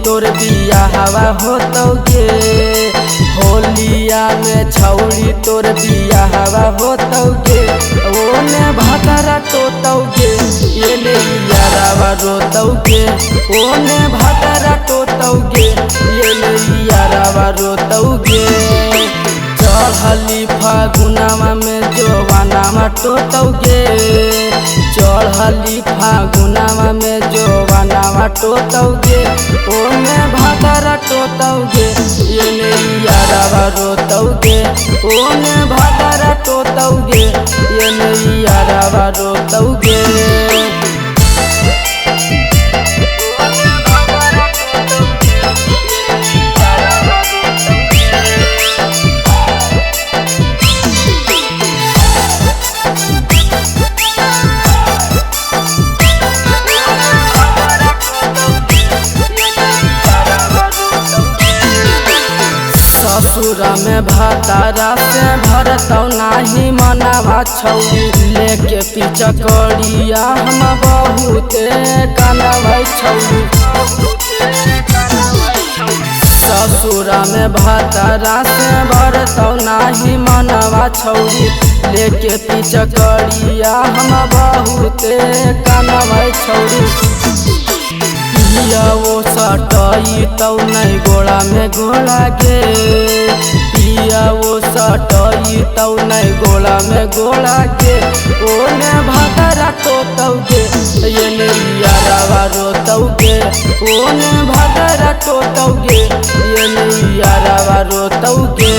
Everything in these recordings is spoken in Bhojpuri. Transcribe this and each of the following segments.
तोर बियाहवा होतौगे। होलिया में छौरी तोर बियाहवा होतौगे। ओने भातारा टोतौगे एने यारावा रोतौगे। ओने भातारा टोतौगे एने यारावा रोतौगे। चढ़ली फागुनावा में जोवानावा टोतौगे। चढ़ली फागुनावा में जोवानावा टोतौगे। ओने भातारा टोतौगे एने यारावा रोतौगे। ओने भातारा टोतौगे एने यारावा रोतौगे। ससुरा में भातारा से भरतौ नाही मनावा छौरी। लेके पीछा करिया हम बहुते कानवा छौरी। ससुरा में भातारा से भरतौ नाही मनावा छौरी। लेके पीछा करिया हम बहुते कानवा छौरी। पिया वो सटई तौ नहीं गोड़ा में गोड़ा गे। पिया वो सटई तौ नहीं गोड़ा में गोड़ा गे। ओने भातारा टोतौगे एने यारावा रोतौगे। ओने भातारा टोतौगे एने यारावा रोतौगे।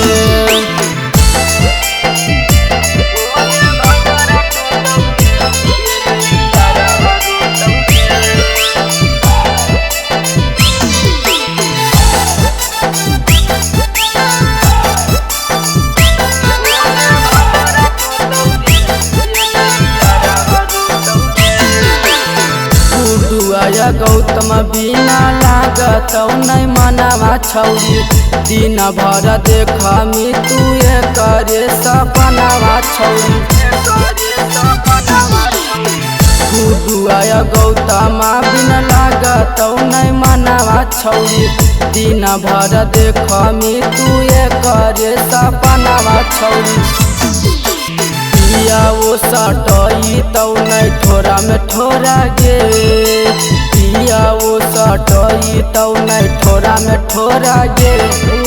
गौतम बिना लागतौ नहीं मनावा छौरी। दिन भर देखमी तुए करे सपनावा छौरी। गुडुआ गौतम बिना लागतौ नहीं मनावा छौरी। दिन भर देखमी तुए करे सपनावा छौरी। पिया वो सटई तौ नहीं ठोरा में ठोरा गे। पिया वो सटई तौ नहीं ठोरा में ठोरा गे।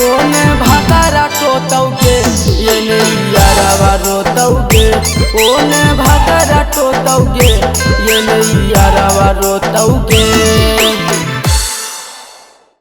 ओने भातारा टोतौगे एने यारावा रोतौगे। ओने भातारा टोतौगे एने यारावा रोतौगे।